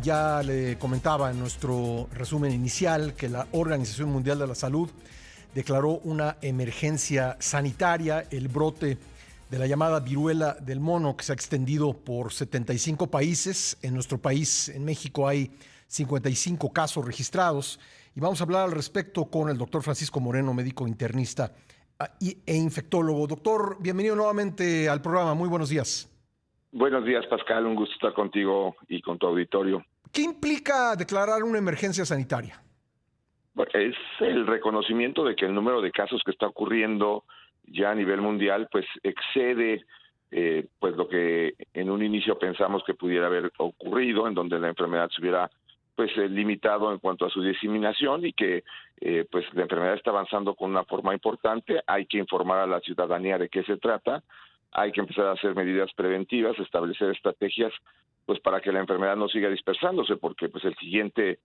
Ya le comentaba en nuestro resumen inicial que la Organización Mundial de la Salud declaró una emergencia sanitaria, el brote de la llamada viruela del mono que se ha extendido por 75 países. En nuestro país, en México, hay 55 casos registrados y vamos a hablar al respecto con el doctor Francisco Moreno, médico internista e infectólogo. Doctor, bienvenido nuevamente al programa. Muy buenos días. Buenos días, Pascal. Un gusto estar contigo y con tu auditorio. ¿Qué implica declarar una emergencia sanitaria? Bueno, es el reconocimiento de que el número de casos que está ocurriendo ya a nivel mundial pues excede pues lo que en un inicio pensamos que pudiera haber ocurrido, en donde la enfermedad se hubiera pues limitado en cuanto a su diseminación y que pues la enfermedad está avanzando con una forma importante. Hay que informar a la ciudadanía de qué se trata. Hay que empezar a hacer medidas preventivas, establecer estrategias pues para que la enfermedad no siga dispersándose, porque pues el siguiente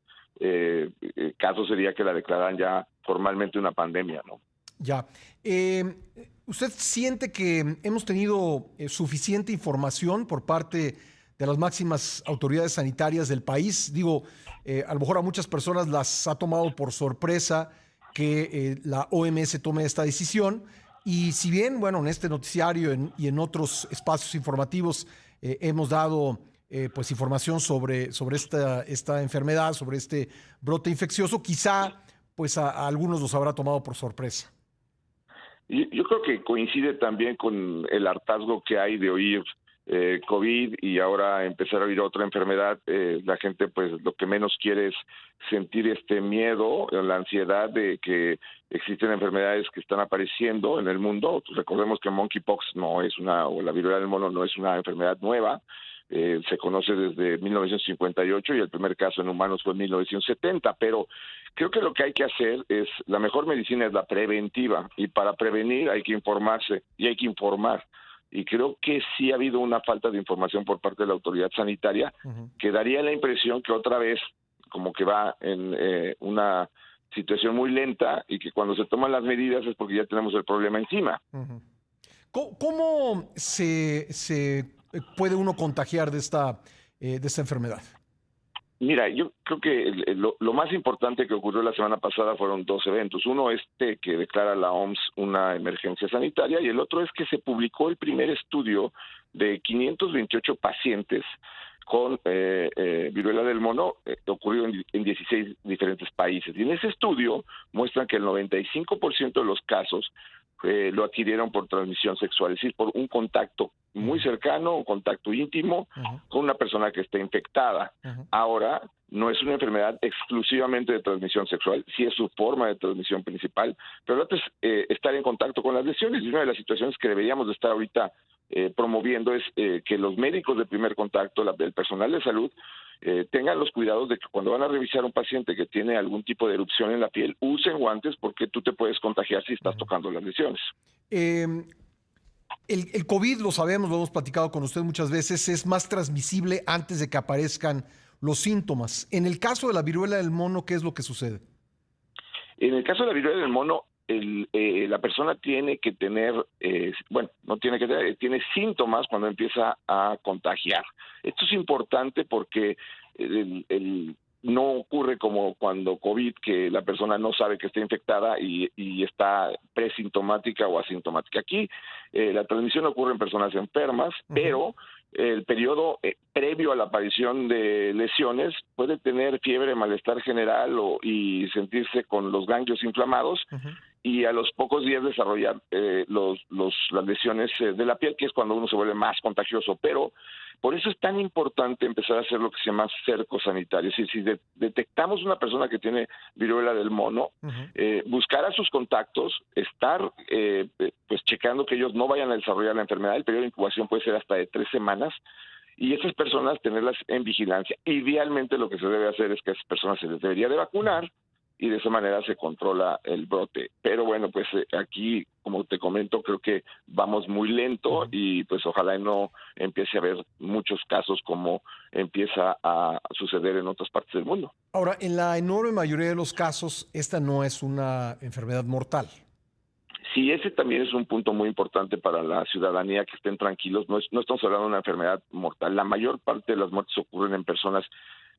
caso sería que la declararan ya formalmente una pandemia, ¿no? Ya. ¿Usted siente que hemos tenido suficiente información por parte de las máximas autoridades sanitarias del país? Digo, a lo mejor a muchas personas las ha tomado por sorpresa que la OMS tome esta decisión. Y si bien, bueno, en este noticiario y en otros espacios informativos hemos dado pues información sobre esta enfermedad, sobre este brote infeccioso, quizá pues a algunos los habrá tomado por sorpresa. Yo creo que coincide también con el hartazgo que hay de oír COVID y ahora empezar a oír otra enfermedad. La gente pues lo que menos quiere es sentir este miedo, la ansiedad de que existen enfermedades que están apareciendo en el mundo. Recordemos que monkeypox no es o la viruela del mono no es una enfermedad nueva. Se conoce desde 1958 y el primer caso en humanos fue en 1970, pero creo que lo que hay que hacer es, la mejor medicina es la preventiva, y para prevenir hay que informarse y hay que informar. Y creo que sí ha habido una falta de información por parte de la autoridad sanitaria que daría la impresión que otra vez como que va en una situación muy lenta y que cuando se toman las medidas es porque ya tenemos el problema encima. ¿Cómo se puede uno contagiar de esta enfermedad? Mira, yo creo que lo más importante que ocurrió la semana pasada fueron dos eventos. Uno, que declara la OMS una emergencia sanitaria, y el otro es que se publicó el primer estudio de 528 pacientes con viruela del mono, ocurrido en 16 diferentes países. Y en ese estudio muestran que el 95% de los casos lo adquirieron por transmisión sexual, es decir, por un contacto muy cercano, un contacto íntimo con una persona que está infectada. Ahora, no es una enfermedad exclusivamente de transmisión sexual, sí es su forma de transmisión principal, pero lo otro es estar en contacto con las lesiones. Y una de las situaciones que deberíamos de estar ahorita promoviendo es que los médicos de primer contacto, del personal de salud, tengan los cuidados de que cuando van a revisar a un paciente que tiene algún tipo de erupción en la piel, usen guantes, porque tú te puedes contagiar si estás tocando las lesiones. El COVID, lo sabemos, lo hemos platicado con usted muchas veces, es más transmisible antes de que aparezcan los síntomas. En el caso de la viruela del mono, ¿qué es lo que sucede? En el caso de la viruela del mono, la persona tiene que tener, no tiene que tener, tiene síntomas cuando empieza a contagiar. Esto es importante porque no ocurre como cuando COVID, que la persona no sabe que está infectada y está presintomática o asintomática. Aquí la transmisión ocurre en personas enfermas, pero el periodo previo a la aparición de lesiones puede tener fiebre, malestar general y sentirse con los ganglios inflamados, y a los pocos días desarrollar las lesiones de la piel, que es cuando uno se vuelve más contagioso. Pero por eso es tan importante empezar a hacer lo que se llama cerco sanitario. Es decir, si detectamos una persona que tiene viruela del mono, buscar a sus contactos, estar pues checando que ellos no vayan a desarrollar la enfermedad. El periodo de incubación puede ser hasta de 3 semanas, y esas personas tenerlas en vigilancia. Idealmente lo que se debe hacer es que a esas personas se les debería de vacunar, y de esa manera se controla el brote. Pero bueno, pues aquí, como te comento, creo que vamos muy lento, y pues ojalá no empiece a haber muchos casos como empieza a suceder en otras partes del mundo. Ahora, en la enorme mayoría de los casos, esta no es una enfermedad mortal. Sí, ese también es un punto muy importante para la ciudadanía, que estén tranquilos. No estamos hablando de una enfermedad mortal. La mayor parte de las muertes ocurren en personas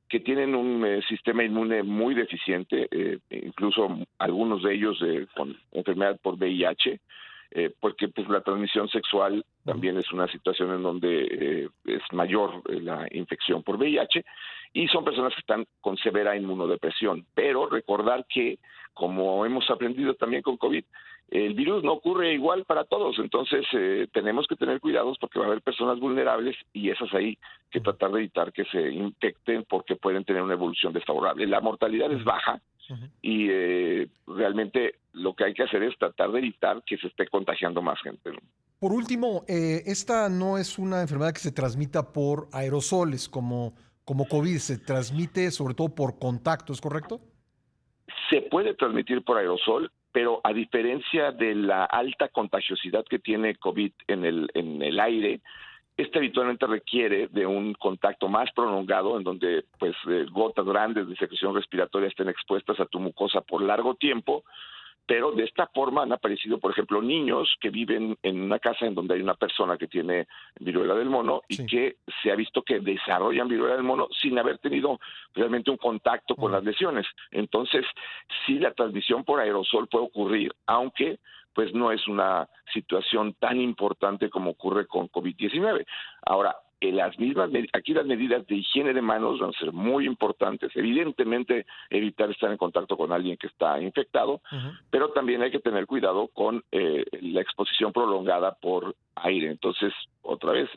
que tienen un sistema inmune muy deficiente, incluso algunos de ellos con enfermedad por VIH, porque pues la transmisión sexual también es una situación en donde es mayor la infección por VIH, y son personas que están con severa inmunodepresión. Pero recordar que, como hemos aprendido también con COVID, el virus no ocurre igual para todos, entonces tenemos que tener cuidados porque va a haber personas vulnerables y esas hay que tratar de evitar que se infecten porque pueden tener una evolución desfavorable. La mortalidad es baja y realmente lo que hay que hacer es tratar de evitar que se esté contagiando más gente, ¿no? Por último, esta no es una enfermedad que se transmita por aerosoles como COVID, se transmite sobre todo por contacto, ¿es correcto? Se puede transmitir por aerosol, pero a diferencia de la alta contagiosidad que tiene COVID en el aire, este habitualmente requiere de un contacto más prolongado, en donde pues gotas grandes de secreción respiratoria estén expuestas a tu mucosa por largo tiempo. Pero de esta forma han aparecido, por ejemplo, niños que viven en una casa en donde hay una persona que tiene viruela del mono y Sí. que se ha visto que desarrollan viruela del mono sin haber tenido realmente un contacto con las lesiones. Entonces, sí, la transmisión por aerosol puede ocurrir, aunque pues no es una situación tan importante como ocurre con COVID-19. Ahora, aquí las medidas de higiene de manos van a ser muy importantes. Evidentemente, evitar estar en contacto con alguien que está infectado, pero también hay que tener cuidado con la exposición prolongada por aire. Entonces, otra vez,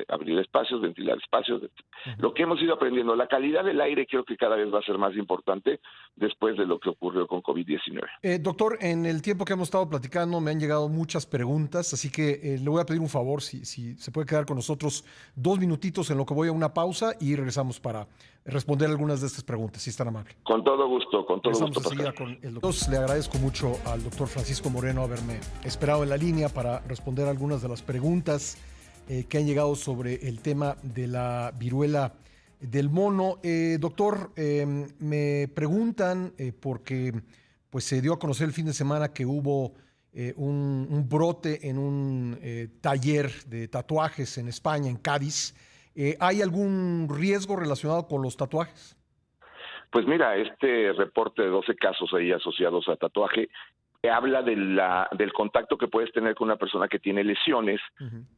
abrir espacios, ventilar espacios. Lo que hemos ido aprendiendo, la calidad del aire creo que cada vez va a ser más importante después de lo que ocurrió con COVID-19. Doctor, en el tiempo que hemos estado platicando me han llegado muchas preguntas, así que le voy a pedir un favor, si se puede quedar con nosotros 2 minutitos en lo que voy a una pausa y regresamos para responder algunas de estas preguntas, si es tan amable. Con todo gusto, Regresamos Pascal. enseguida con el doctor. Le agradezco mucho al doctor Francisco Moreno haberme esperado en la línea para responder algunas de las preguntas que han llegado sobre el tema de la viruela del mono. Doctor, me preguntan porque pues se dio a conocer el fin de semana que hubo un brote en un taller de tatuajes en España, en Cádiz. ¿Hay algún riesgo relacionado con los tatuajes? Pues mira, este reporte de 12 casos ahí asociados a tatuaje habla del contacto que puedes tener con una persona que tiene lesiones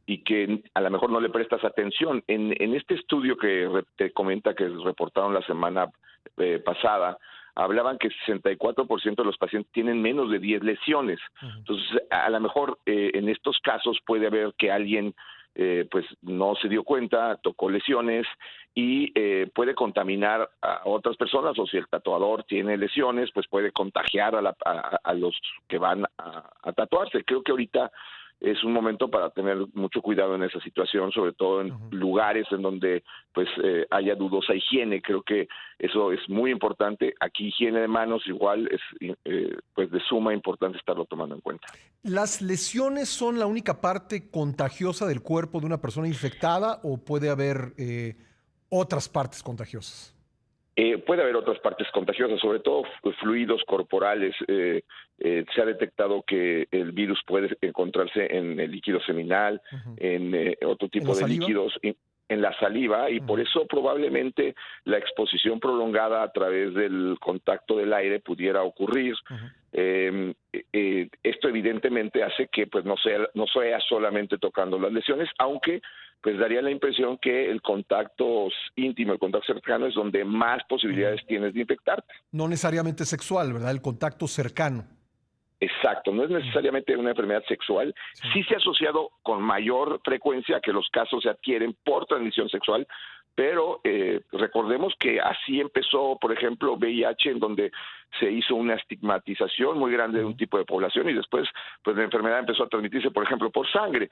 y que a lo mejor no le prestas atención. En este estudio que te comenta que reportaron la semana pasada, hablaban que 64% de los pacientes tienen menos de 10 lesiones. Entonces, a lo mejor en estos casos puede haber que alguien pues no se dio cuenta, tocó lesiones y puede contaminar a otras personas, o si el tatuador tiene lesiones, pues puede contagiar a los que van a tatuarse. Creo que ahorita es un momento para tener mucho cuidado en esa situación, sobre todo en lugares en donde pues haya dudosa higiene. Creo que eso es muy importante. Aquí higiene de manos igual es pues de suma importancia estarlo tomando en cuenta. ¿Las lesiones son la única parte contagiosa del cuerpo de una persona infectada o puede haber otras partes contagiosas? Puede haber otras partes contagiosas, sobre todo fluidos corporales. Se ha detectado que el virus puede encontrarse en el líquido seminal, en otro tipo de líquidos, en la saliva, y por eso probablemente la exposición prolongada a través del contacto del aire pudiera ocurrir. Esto evidentemente hace que pues no sea solamente tocando las lesiones, aunque pues daría la impresión que el contacto íntimo, el contacto cercano es donde más posibilidades tienes de infectarte. No necesariamente sexual, ¿verdad? El contacto cercano. Exacto, no es necesariamente una enfermedad sexual. Sí se ha asociado con mayor frecuencia que los casos se adquieren por transmisión sexual, pero recordemos que así empezó, por ejemplo, VIH, en donde se hizo una estigmatización muy grande de un tipo de población y después pues la enfermedad empezó a transmitirse, por ejemplo, por sangre.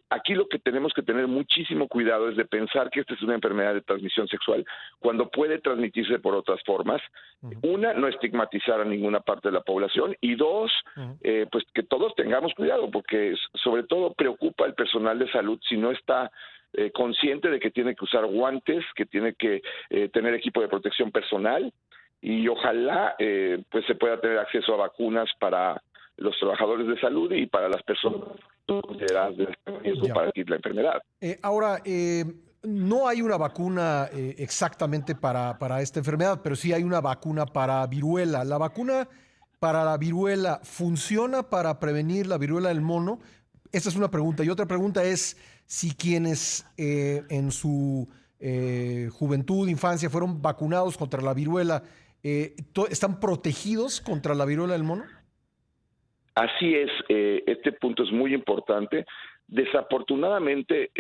Aquí lo que tenemos que tener muchísimo cuidado es de pensar que esta es una enfermedad de transmisión sexual cuando puede transmitirse por otras formas. Una, no estigmatizar a ninguna parte de la población, y dos, pues que todos tengamos cuidado, porque sobre todo preocupa al personal de salud si no está consciente de que tiene que usar guantes, que tiene que tener equipo de protección personal, y ojalá pues se pueda tener acceso a vacunas para los trabajadores de salud y para las personas consideradas de riesgo para adquirir la enfermedad. Ahora, No hay una vacuna exactamente para esta enfermedad, pero sí hay una vacuna para viruela. ¿La vacuna para la viruela funciona para prevenir la viruela del mono? Esa es una pregunta. Y otra pregunta es si quienes en su juventud, infancia, fueron vacunados contra la viruela, ¿están protegidos contra la viruela del mono? Así es, este punto es muy importante. Desafortunadamente,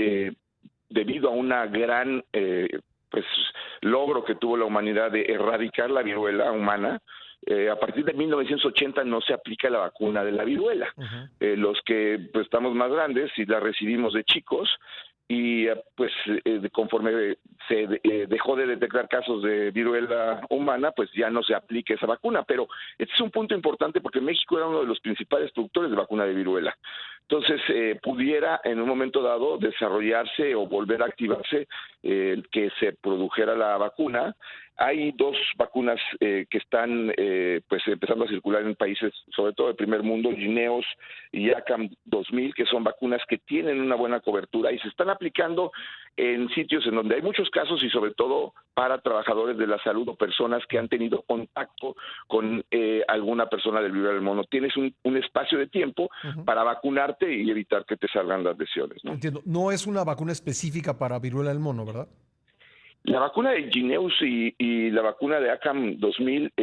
debido a una gran pues logro que tuvo la humanidad de erradicar la viruela humana, a partir de 1980 no se aplica la vacuna de la viruela. Ujú. Los que pues, estamos más grandes y la recibimos de chicos, y pues conforme se dejó de detectar casos de viruela humana, pues ya no se aplica esa vacuna. Pero este es un punto importante porque México era uno de los principales productores de vacuna de viruela. Entonces, pudiera en un momento dado desarrollarse o volver a activarse que se produjera la vacuna. Hay dos vacunas que están pues empezando a circular en países, sobre todo del primer mundo, Jynneos y ACAM 2000, que son vacunas que tienen una buena cobertura y se están aplicando en sitios en donde hay muchos casos y sobre todo para trabajadores de la salud o personas que han tenido contacto con alguna persona del viruela del mono. Tienes un espacio de tiempo Ujú. para vacunarte y evitar que te salgan las lesiones, ¿no? Entiendo. No es una vacuna específica para viruela del mono, ¿verdad? La vacuna de Jynneos y la vacuna de ACAM 2000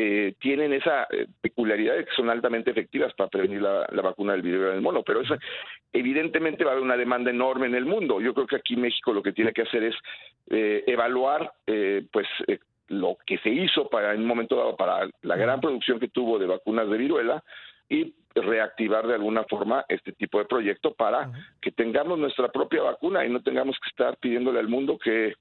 tienen esa peculiaridad de que son altamente efectivas para prevenir la vacuna del viruela del mono, pero eso evidentemente va a haber una demanda enorme en el mundo. Yo creo que aquí México lo que tiene que hacer es evaluar lo que se hizo para en un momento dado para la gran producción que tuvo de vacunas de viruela y reactivar de alguna forma este tipo de proyecto para Ujú. que tengamos nuestra propia vacuna y no tengamos que estar pidiéndole al mundo que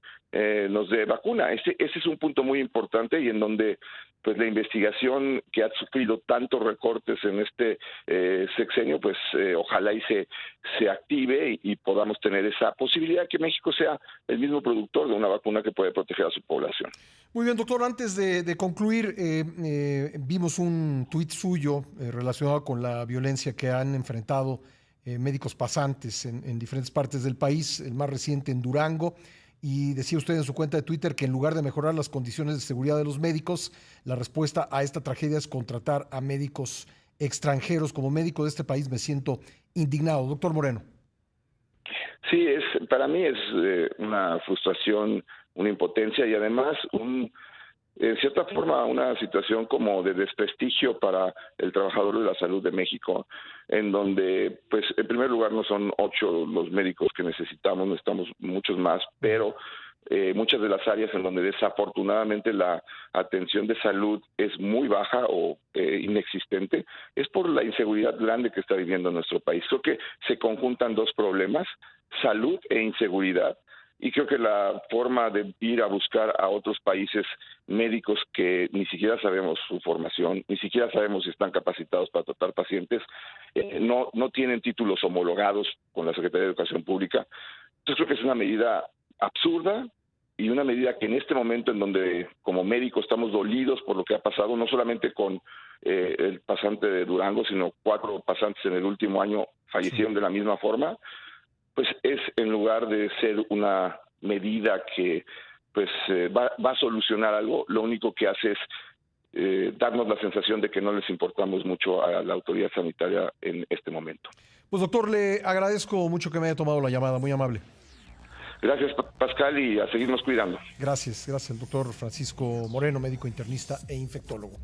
nos dé vacuna. Ese es un punto muy importante y en donde pues la investigación que ha sufrido tantos recortes en este sexenio, pues ojalá y se active y podamos tener esa posibilidad que México sea el mismo productor de una vacuna que puede proteger a su población. Muy bien, doctor. Antes de concluir, vimos un tuit suyo relacionado con la violencia que han enfrentado médicos pasantes en diferentes partes del país, el más reciente en Durango. Y decía usted en su cuenta de Twitter que en lugar de mejorar las condiciones de seguridad de los médicos, la respuesta a esta tragedia es contratar a médicos extranjeros. Como médico de este país me siento indignado. Doctor Moreno. Sí, para mí es una frustración, una impotencia y además en cierta forma una situación como de desprestigio para el trabajador de la salud de México, en donde, pues, en primer lugar no son 8 los médicos que necesitamos muchos más, pero muchas de las áreas en donde desafortunadamente la atención de salud es muy baja o inexistente, es por la inseguridad grande que está viviendo nuestro país. Creo que se conjuntan dos problemas, salud e inseguridad, y creo que la forma de ir a buscar a otros países médicos que ni siquiera sabemos su formación, ni siquiera sabemos si están capacitados para tratar pacientes, no tienen títulos homologados con la Secretaría de Educación Pública. Entonces creo que es una medida absurda y una medida que en este momento en donde como médicos estamos dolidos por lo que ha pasado, no solamente con el pasante de Durango, sino 4 pasantes en el último año fallecieron Sí. de la misma forma, pues es en lugar de ser una medida que pues va a solucionar algo, lo único que hace es darnos la sensación de que no les importamos mucho a la autoridad sanitaria en este momento. Pues doctor, le agradezco mucho que me haya tomado la llamada, muy amable. Gracias, Pascal, y a seguirnos cuidando. Gracias, gracias al doctor Francisco Moreno, médico internista e infectólogo.